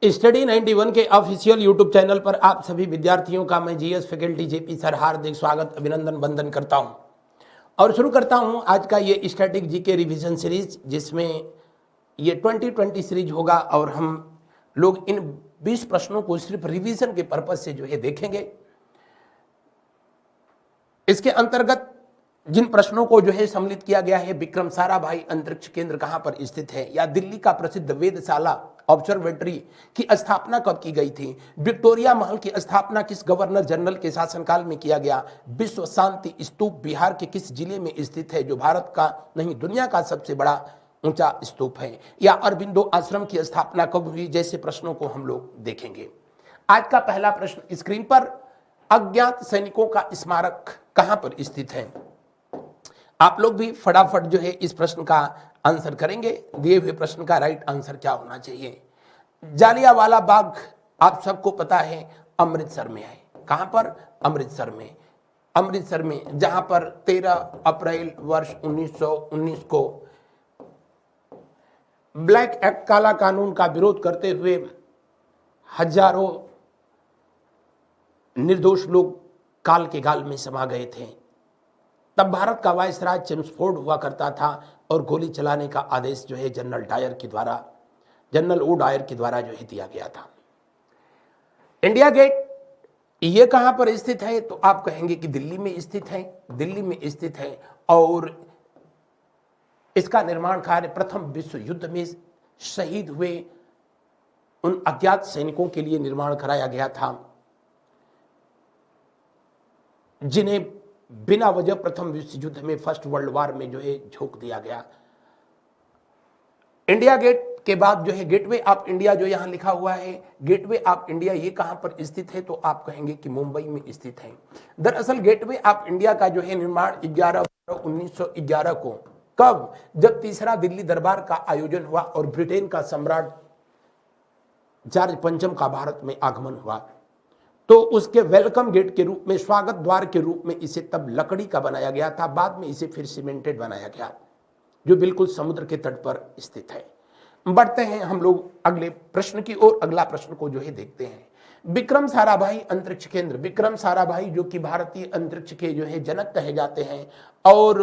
Study 91 के official YouTube channel पर आप सभी विद्यार्थियों का मैं जीएस फैकल्टी जेपी सर हार्दिक स्वागत अभिनंदन वंदन करता हूं और शुरू करता हूं आज का ये स्टैटिक जीके रिवीजन सीरीज, जिसमें ये 2020 सीरीज होगा और हम लोग इन 20 प्रश्नों को सिर्फ रिवीजन के पर्पज से जो है देखेंगे। इसके अंतर्गत जिन प्रश्नों को जो है सम्मिलित किया गया है, विक्रम साराभाई अंतरिक्ष केंद्र कहां पर स्थित है, या दिल्ली का प्रसिद्ध वेधशाला ऑब्जर्वेटरी की स्थापना कब की गई थी, विक्टोरिया महल की स्थापना किस गवर्नर जनरल के शासनकाल में किया गया, विश्व शांति स्तूप बिहार के किस जिले में स्थित है जो भारत का नहीं दुनिया का सबसे बड़ा ऊंचा स्तूप है, या अरबिंदो आश्रम की स्थापना कब हुई, जैसे प्रश्नों को हम लोग देखेंगे। आज का पहला प्रश्न स्क्रीन पर, अज्ञात सैनिकों का स्मारक कहां पर स्थित है। आप लोग भी फटाफट जो है इस प्रश्न का आंसर करेंगे। दिए हुए प्रश्न का राइट आंसर क्या होना चाहिए। जालियांवाला बाग आप सबको पता है अमृतसर में है। कहां पर? अमृतसर में। अमृतसर में, जहां पर 13 अप्रैल वर्ष 1919 को ब्लैक एक्ट काला कानून का विरोध करते हुए हजारों निर्दोष लोग काल के गाल में समा गए थे। तब भारत का वायसराय चेम्सफोर्ड हुआ करता था और गोली चलाने का आदेश जो है जनरल ओ डायर के द्वारा जो है दिया गया था। इंडिया गेट ये कहां पर स्थित है, तो आप कहेंगे कि दिल्ली में स्थित है। दिल्ली में स्थित है और इसका निर्माण कार्य प्रथम विश्व युद्ध में शहीद हुए उन अज्ञात सैनिकों के लिए निर्माण कराया गया था, जिन्हें बिना वजह प्रथम विश्व युद्ध में फर्स्ट वर्ल्ड वॉर में जो है झोंक दिया गया। इंडिया गेट के बाद जो है गेटवे ऑफ इंडिया जो यहां लिखा हुआ है, गेटवे ऑफ इंडिया ये कहां पर स्थित है, तो आप कहेंगे कि मुंबई में स्थित है। दरअसल गेटवे ऑफ इंडिया का जो है निर्माण 11/12/1911 को, कब? जब तीसरा दिल्ली दरबार का आयोजन हुआ और ब्रिटेन का सम्राट जॉर्ज पंचम का भारत में आगमन हुआ, तो उसके वेलकम गेट के रूप में, स्वागत द्वार के रूप में इसे तब लकड़ी का बनाया गया था। बाद में इसे फिर सीमेंटेड बनाया गया, जो बिल्कुल समुद्र के तट पर स्थित है। बढ़ते हैं हम लोग अगले प्रश्न की ओर। अगला प्रश्न को जो है देखते हैं। विक्रम साराभाई अंतरिक्ष केंद्र, विक्रम साराभाई जो कि भारतीय अंतरिक्ष के जो है जनक कहे जाते हैं, और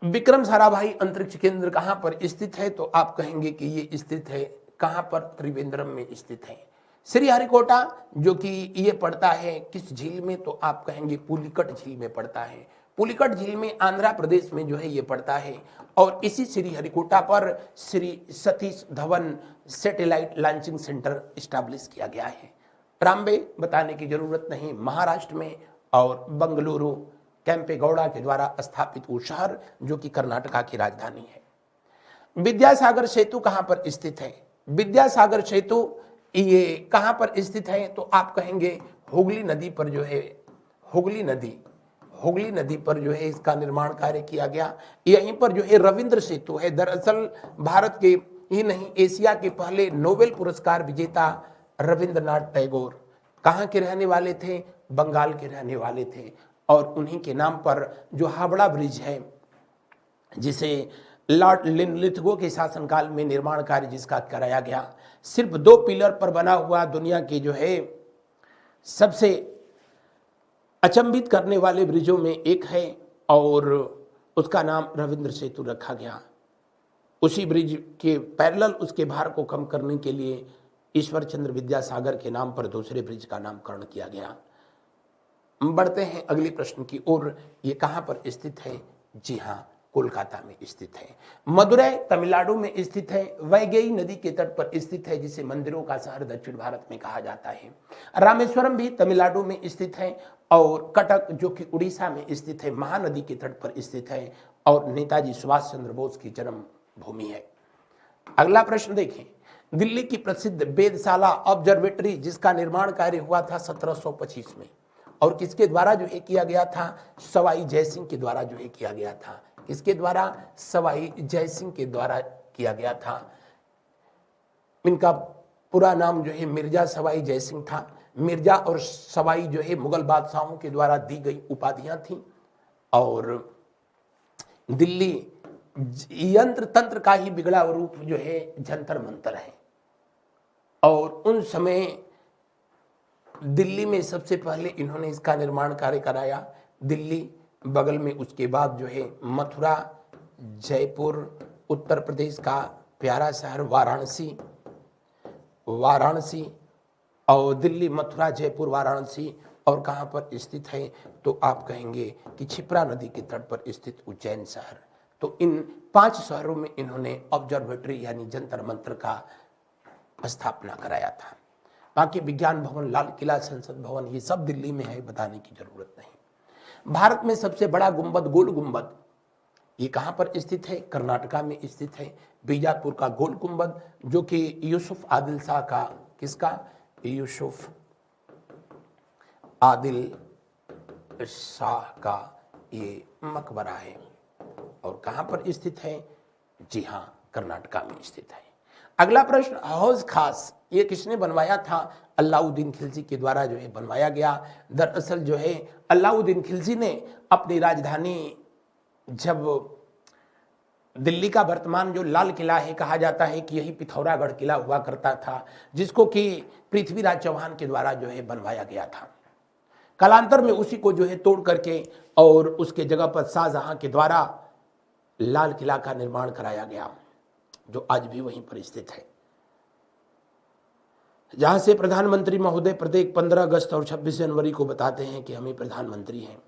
विक्रम साराभाई अंतरिक्ष केंद्र कहां पर स्थित है, तो आप कहेंगे कि ये स्थित है कहां पर? त्रिवेंद्रम में स्थित है। श्रीहरिकोटा जो कि ये पड़ता है किस झील में, तो आप कहेंगे पुलिकट झील में पड़ता है। पुलिकट झील में आंध्र प्रदेश में जो है ये पड़ता है, और इसी श्रीहरिकोटा पर Shri Satish Dhawan satellite launching centre establish किया गया है। ट्राम्बे बताने की जरूरत नहीं, महाराष्ट्र में, और बंगलुरु कैंपेगौड़ा के द्वारा स्थापित वो शहर जो कि कर्नाटका की राजधानी है। विद्यासागर सेतु कहां पर स्थित है? विद्यासागर सेतु ये कहां पर स्थित है, तो आप कहेंगे हुगली नदी पर जो है, हुगली नदी पर जो है इसका निर्माण कार्य किया गया। यहीं पर जो है रविंद्र सेतु है। दरअसल भारत के ही नहीं, एशिया के पहले नोबेल पुरस्कार विजेता रविंद्रनाथ टैगोर कहां के रहने वाले थे? बंगाल के रहने वाले थे, और उन्हीं के नाम पर जो हावड़ा ब्रिज है, जिसे लॉर्ड लिथगो के शासनकाल में निर्माण कार्य जिसका कराया गया, सिर्फ 2 पिलर पर बना हुआ दुनिया के जो है सबसे अचंभित करने वाले ब्रिजों में एक है, और उसका नाम रविंद्र सेतु रखा गया। उसी ब्रिज के पैरेलल उसके भार को कम करने के लिए ईश्वर चंद्र विद्यासागर के नाम पर दूसरे ब्रिज का नामकरण किया गया। बढ़ते हैं अगले प्रश्न की ओर। ये कहां पर स्थित है? जी हां, कोलकाता में स्थित है। मदुरै तमिलनाडु में स्थित है। वैगई नदी के तट पर स्थित है, जिसे मंदिरों का शहर दक्षिण भारत में कहा जाता है। रामेश्वरम भी तमिलनाडु में स्थित है, और कटक जो कि उड़ीसा में स्थित है, महानदी के तट पर स्थित है, और नेताजी सुभाष चंद्र बोस की जन्म भूमि है। अगला प्रश्न देखें। दिल्ली की प्रसिद्ध वेधशाला ऑब्जर्वेटरी जिसका निर्माण कार्य हुआ था 1725 में, और किसके द्वारा जो है किया गया था? सवाई जयसिंह के द्वारा जो है किया गया था। किसके द्वारा? सवाई जयसिंह के द्वारा किया गया था। इनका पूरा नाम जो है मिर्जा सवाई जयसिंह था। मिर्जा और सवाई जो है मुगल बादशाहों के द्वारा दी गई उपाधियां थीं, और दिल्ली यंत्र तंत्र का ही बिगड़ा रूप जो है जंतर मंतर है। और उन समय दिल्ली में सबसे पहले इन्होंने इसका निर्माण कार्य कराया। दिल्ली बगल में, उसके बाद जो है मथुरा, जयपुर, उत्तर प्रदेश का प्यारा शहर वाराणसी, और दिल्ली, मथुरा, जयपुर, वाराणसी, और कहाँ पर स्थित है तो आप कहेंगे कि क्षिप्रा नदी के तट पर स्थित उज्जैन शहर। तो इन 5 शहरों में इन्होंने ऑब्जर्वेटरी यानी जंतर मंत्र का स्थापना कराया था। बाकी विज्ञान भवन, लाल किला, संसद भवन, ये सब दिल्ली में है, बताने की जरूरत नहीं। भारत में सबसे बड़ा गुंबद, गोल गुंबद, ये कहाँ पर स्थित है? कर्नाटका में स्थित है। बीजापुर का गोल गुंबद, जो कि यूसुफ आदिल शाह का, किसका? यूसुफ आदिल शाह का ये मकबरा है। और कहाँ पर स्थित है? जी हाँ, कर्नाटका में स्थित है। अगला प्रश्न, हौज खास, ये किसने बनवाया था? अलाउद्दीन खिलजी के द्वारा जो है बनवाया गया। दरअसल जो है अलाउद्दीन खिलजी ने अपनी राजधानी, जब दिल्ली का वर्तमान जो लाल किला है, कहा जाता है कि यही पिथौरागढ़ किला हुआ करता था, जिसको कि पृथ्वीराज चौहान के द्वारा जो है बनवाया गया था। कालांतर में उसी को जो है तोड़ करके और उसके जगह पर शाहजहां के द्वारा लाल किला का निर्माण कराया गया, जो आज भी वहीं पर स्थित है, जहां से प्रधानमंत्री महोदय प्रत्येक 15 अगस्त और 26 जनवरी को बताते हैं कि हमें प्रधानमंत्री हैं।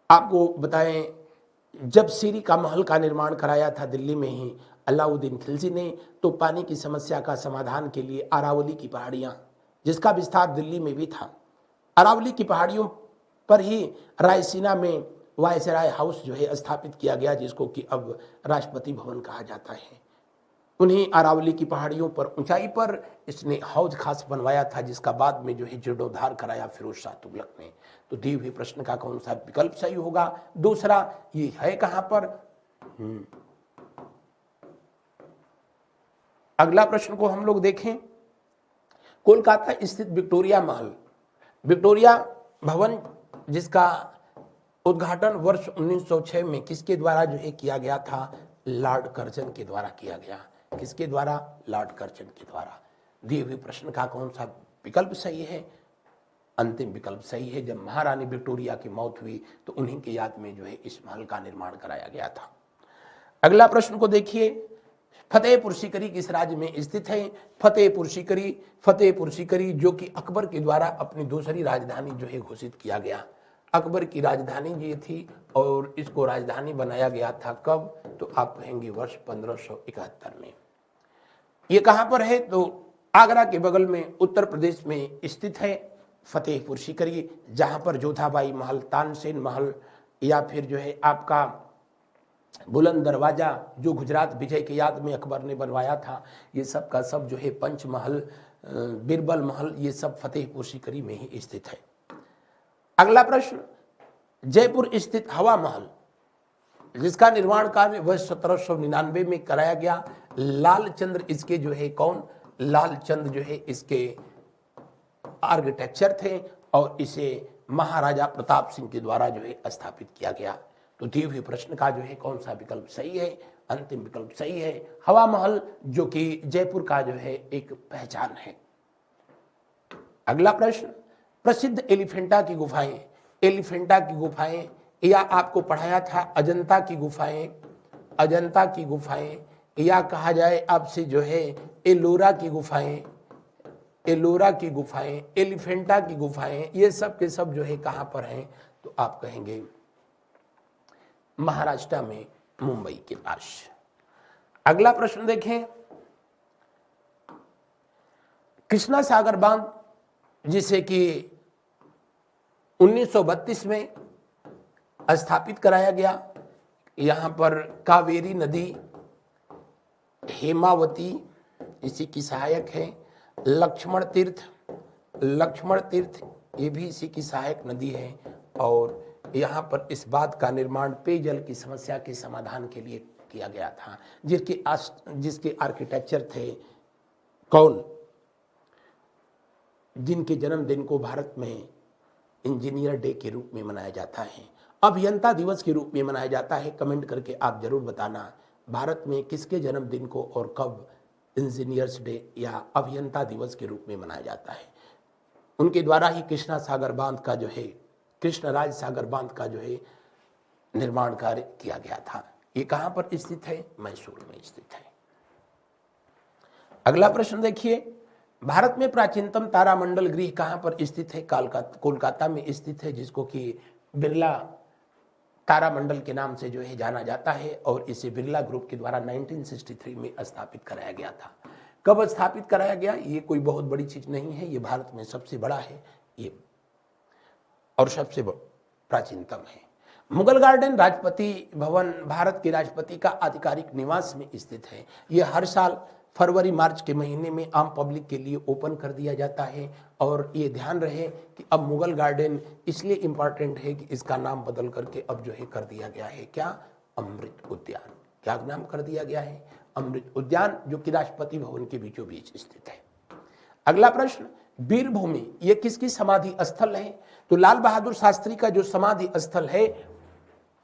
आपको बताएं, जब सीरी का महल का निर्माण कराया था दिल्ली में ही अलाउद्दीन खिलजी ने, तो पानी की समस्या का समाधान के लिए अरावली की पहाड़ियां, जिसका विस्तार दिल्ली में भी था, अरावली की पहाड़ियों पर ही रायसीना में वायसराय हाउस जो है स्थापित किया गया, जिसको कि अब राष्ट्रपति भवन कहा जाता है। उन्हीं अरावली की पहाड़ियों पर ऊंचाई पर इसने हौज खास बनवाया था, जिसका बाद में जो है जीर्णोद्धार कराया फिरोज शाह तुगलक ने। तो दिए हुए प्रश्न का कौन सा विकल्प सही होगा? दूसरा, ये है कहां पर? अगला प्रश्न को हम लोग देखें, कोलकाता स्थित विक्टोरिया महल, विक्टोरिया भवन, जिसका उद्घाटन वर्ष 1906 में किसके द्वारा जो है किया गया था? लॉर्ड कर्जन के द्वारा किया गया। किसके द्वारा? लॉर्ड कर्जन के द्वारा। दिए हुए प्रश्न का कौन सा विकल्प सही है? अंतिम विकल्प सही है। जब महारानी विक्टोरिया की मौत हुई तो उन्हीं की याद में जो है इस महल का निर्माण कराया गया था। अगला प्रश्न को देखिए, फतेहपुर सीकरी किस राज्य में स्थित है? फतेहपुर सीकरी जो कि अकबर के द्वारा अपनी दूसरी राजधानी जो है घोषित किया गया। अकबर की राजधानी ये थी और इसको राजधानी बनाया गया था कब? तो आप कहेंगे वर्ष 1571 में। ये कहां पर है? तो आगरा के बगल में उत्तर प्रदेश में स्थित है फतेहपुर सीकरी, जहां पर जोधाबाई महल, तानसेन महल, या फिर जो है आपका बुलंद दरवाजा, जो गुजरात विजय की याद में अकबर ने बनवाया था, ये सब का सब जो है पंचमहल, बिरबल महल, ये सब फतेहपुर सीकरी में ही स्थित है। अगला प्रश्न, जयपुर स्थित हवा महल, जिसका निर्माण कार्य वर्ष 1799 में कराया गया, लालचंद्र इसके जो है कौन? लालचंद जो है इसके आर्किटेक्चर थे और इसे महाराजा प्रताप सिंह के द्वारा जो है स्थापित किया गया। तो दिए हुए प्रश्न का जो है कौन सा विकल्प सही है? अंतिम विकल्प सही है, हवा महल, जो कि जयपुर का जो है एक पहचान है। अगला प्रश्न, प्रसिद्ध एलिफेंटा की गुफाएं, या आपको पढ़ाया था अजंता की गुफाएं, या कहा जाए आपसे जो है एलोरा की गुफाएं, एलिफेंटा की गुफाएं, ये सब के सब जो है कहां पर हैं? तो आप कहेंगे महाराष्ट्र में, मुंबई के पास। अगला प्रश्न देखें, कृष्णा सागर बांध, जिसे कि 1932 में स्थापित कराया गया, यहां पर कावेरी नदी, हेमावती इसी की सहायक है, लक्ष्मण तीर्थ ये भी इसी की सहायक नदी है, और यहाँ पर इस बात का निर्माण पेयजल की समस्या के समाधान के लिए किया गया था, जिसके आर्किटेक्चर थे कौन? जिनके जन्मदिन को भारत में इंजीनियर डे के रूप में मनाया जाता है, अभियंता दिवस के रूप में मनाया जाता है। कमेंट करके आप जरूर बताना भारत में किसके जन्मदिन को और कब इंजीनियर्स डे या अभियंता दिवस के रूप में मनाया जाता है। उनके द्वारा ही कृष्णा सागर बांध का जो है, कृष्णराज सागर बांध का जो है निर्माण कार्य किया गया था। ये कहां पर स्थित है? मैसूर में स्थित है। अगला प्रश्न देखिए, भारत में प्राचीनतम तारामंडल गृह कहां पर स्थित है? कोलकाता में स्थित है, जिसको कि बिरला तारामंडल के नाम से जो है जाना जाता है और इसे बिरला ग्रुप के द्वारा 1963 में स्थापित कराया गया था। कब स्थापित कराया गया? ये कोई बहुत बड़ी चीज नहीं है, ये भारत में सबसे बड़ा है ये और सबसे प्राचीनतम है। मुगल गार्डन राष्ट्रपति भवन भारत के राष्ट्रपति का आधिकारिक निवास में स्थित है। यह हर साल फरवरी मार्च के महीने में आम पब्लिक के लिए ओपन कर दिया जाता है। और ये ध्यान रहे कि अब मुगल गार्डन इसलिए इम्पॉर्टेंट है कि इसका नाम बदल करके अब जो है कर दिया गया है क्या? अमृत उद्यान। क्या नाम कर दिया गया है? अमृत उद्यान, जो कि राष्ट्रपति भवन के बीचों बीच स्थित है। अगला प्रश्न, वीरभूमि ये किसकी समाधि स्थल है? तो लाल बहादुर शास्त्री का जो समाधि स्थल है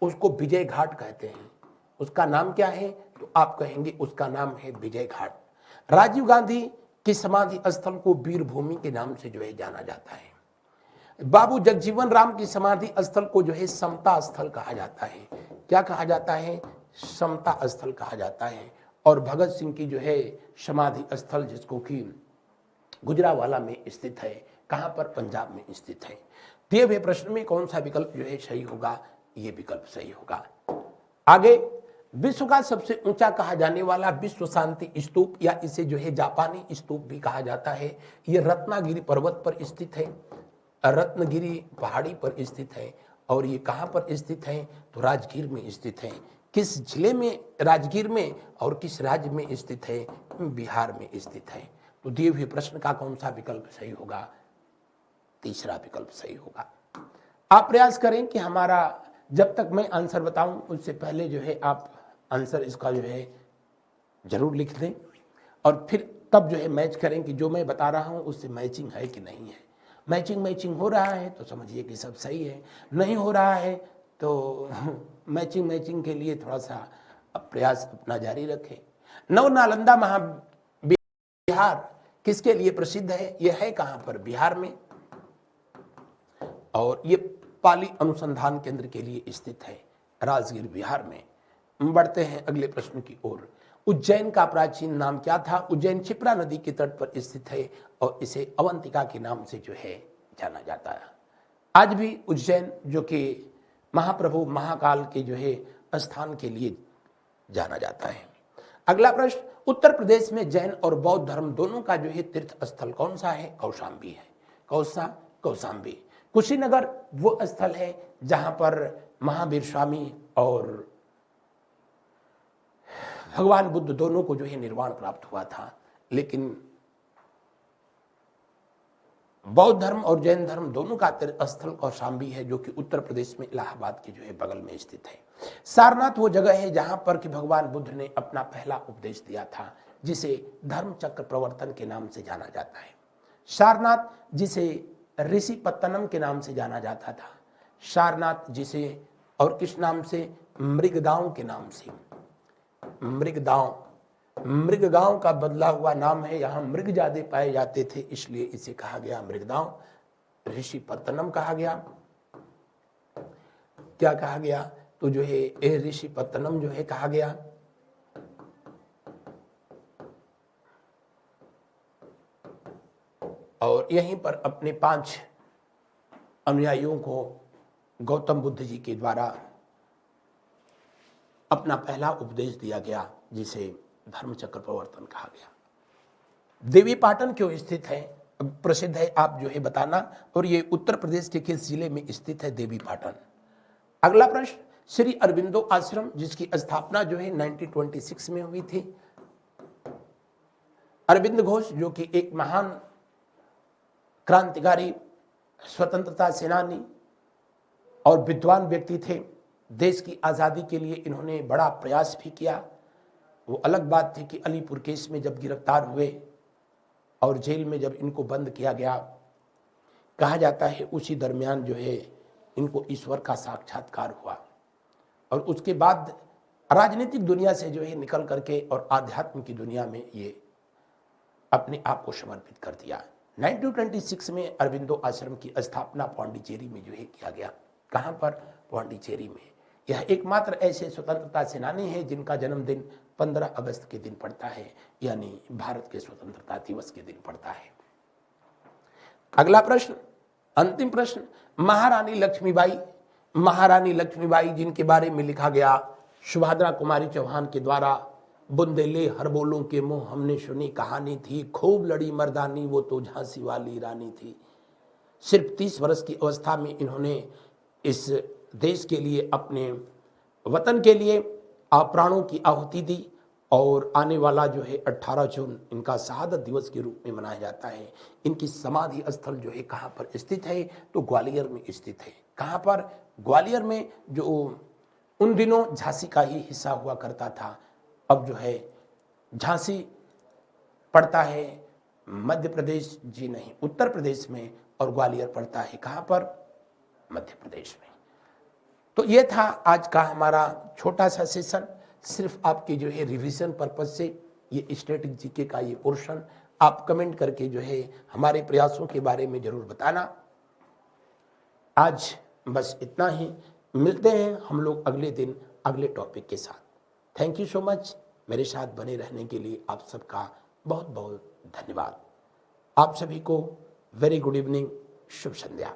उसको विजय घाट कहते हैं। उसका नाम क्या है? तो आप कहेंगे उसका नाम है विजय घाट। राजीव गांधी की समाधि स्थल को वीरभूमि के नाम से जो है जाना जाता है। बाबू जगजीवन राम की समाधि स्थल को जो है समता स्थल कहा जाता है। क्या कहा जाता है? समता स्थल कहा जाता है। और भगत सिंह की जो है समाधि स्थल, जिसको कि गुजरावाला में स्थित है, कहां पर? पंजाब में स्थित है। दिए हुए प्रश्न में कौन सा विकल्प जो है सही होगा? ये विकल्प सही होगा। आगे, विश्व का सबसे ऊंचा कहा जाने वाला विश्व शांति स्तूप या इसे जो है जापानी स्तूप भी कहा जाता है, यह रत्नागिरी पर्वत पर स्थित है, रत्नगिरी पहाड़ी पर स्थित है। और ये कहां पर स्थित है? तो राजगीर में स्थित है। किस जिले में? राजगीर में। और किस राज्य में स्थित है? बिहार में स्थित है। तो दिए हुए प्रश्न का कौन सा विकल्प सही होगा? तीसरा विकल्प सही होगा। आप प्रयास करें कि हमारा, जब तक मैं आंसर बताऊं उससे पहले जो है आप आंसर इसका जो है जरूर लिख दें और फिर तब जो है मैच करें कि जो मैं बता रहा हूं उससे मैचिंग है कि नहीं है। मैचिंग हो रहा है तो समझिए कि सब सही है, नहीं हो रहा है तो मैचिंग के लिए थोड़ा सा प्रयास अपना जारी रखें। नव नालंदा महाविहार किसके लिए प्रसिद्ध है? यह है कहां पर? बिहार में। और ये पाली अनुसंधान केंद्र के लिए स्थित है, राजगीर बिहार में। बढ़ते हैं अगले प्रश्न की ओर। उज्जैन का प्राचीन नाम क्या था? उज्जैन क्षिप्रा नदी के तट पर स्थित है और इसे अवंतिका के नाम से जो है जाना जाता है। आज भी उज्जैन, जो कि महाप्रभु महाकाल के जो है स्थान के लिए जाना जाता है। अगला प्रश्न, उत्तर प्रदेश में जैन और बौद्ध धर्म दोनों का जो है तीर्थ स्थल कौन सा है? कौशाम्बी है। कौन सा? कौशाम्बी। कुशीनगर वो स्थल है जहां पर महावीर स्वामी और भगवान बुद्ध दोनों को जो है निर्वाण प्राप्त हुआ था। लेकिन बौद्ध धर्म और जैन धर्म दोनों का तीर्थ स्थल कौशाम्बी है, जो कि उत्तर प्रदेश में इलाहाबाद के जो है बगल में स्थित है। सारनाथ वो जगह है जहां पर कि भगवान बुद्ध ने अपना पहला उपदेश दिया था, जिसे धर्म चक्र प्रवर्तन के नाम से जाना जाता है। सारनाथ जिसे ऋषि पत्तनम के नाम से जाना जाता था। सारनाथ जिसे और किस नाम से? मृगदांव के नाम से। मृगगांव का बदला हुआ नाम है। यहाँ मृग ज्यादा पाए जाते थे इसलिए इसे कहा गया मृगगांव। ऋषि पत्तनम कहा गया। क्या कहा गया? तो जो है ऋषि पत्तनम जो है कहा गया। और यहीं पर अपने 5 अनुयायियों को गौतम बुद्ध जी के द्वारा अपना पहला उपदेश दिया गया, जिसे धर्मचक्र प्रवर्तन कहा गया। देवी पाटन क्यों स्थित है, प्रसिद्ध है, आप जो है बताना। और ये उत्तर प्रदेश के किस जिले में स्थित है? देवी पाटन। अगला प्रश्न, श्री अरबिंदो आश्रम जिसकी स्थापना जो है 1926 में हुई थी। अरविंद घोष जो कि एक महान क्रांतिकारी, स्वतंत्रता सेनानी और विद्वान व्यक्ति थे। देश की आज़ादी के लिए इन्होंने बड़ा प्रयास भी किया। वो अलग बात थी कि अलीपुर केस में जब गिरफ्तार हुए और जेल में जब इनको बंद किया गया, कहा जाता है उसी दरमियान जो है इनको ईश्वर का साक्षात्कार हुआ। और उसके बाद राजनीतिक दुनिया से जो है निकल करके और आध्यात्म की दुनिया में ये अपने आप को समर्पित कर दिया। 1926 में अरबिंदो आश्रम की स्थापना पांडिचेरी में जो है किया गया। कहाँ पर? पांडिचेरी में। यह एकमात्र ऐसे स्वतंत्रता सेनानी है जिनका जन्मदिन 15 अगस्त के दिन पड़ता है, यानी भारत के स्वतंत्रता दिवस के दिन पड़ता है। अगला प्रश्न, अंतिम प्रश्न, महारानी लक्ष्मीबाई। महारानी लक्ष्मीबाई जिनके बारे में लिखा गया सुभद्रा कुमारी चौहान के द्वारा, बुंदेले हर बोलों के मुंह हमने सुनी कहानी थी, खूब लड़ी मर्दानी वो तो झांसी वाली रानी थी। सिर्फ 30 वर्ष की अवस्था में इन्होंने इस देश के लिए, अपने वतन के लिए प्राणों की आहुति दी और आने वाला जो है 18 जून इनका शहादत दिवस के रूप में मनाया जाता है। इनकी समाधि स्थल जो है कहाँ पर स्थित है? तो ग्वालियर में स्थित है। कहाँ पर? ग्वालियर में, जो उन दिनों झांसी का ही हिस्सा हुआ करता था। अब जो है झांसी पड़ता है मध्य प्रदेश, जी नहीं, उत्तर प्रदेश में, और ग्वालियर पड़ता है कहाँ पर? मध्य प्रदेश में। तो ये था आज का हमारा छोटा सा सेशन, सिर्फ आपके जो है रिवीजन पर्पज से। ये स्टैटिक जीके का ये पोर्शन आप कमेंट करके जो है हमारे प्रयासों के बारे में जरूर बताना। आज बस इतना ही, मिलते हैं हम लोग अगले दिन अगले टॉपिक के साथ। थैंक यू सो मच, मेरे साथ बने रहने के लिए आप सबका बहुत बहुत धन्यवाद। आप सभी को वेरी गुड इवनिंग, शुभ संध्या।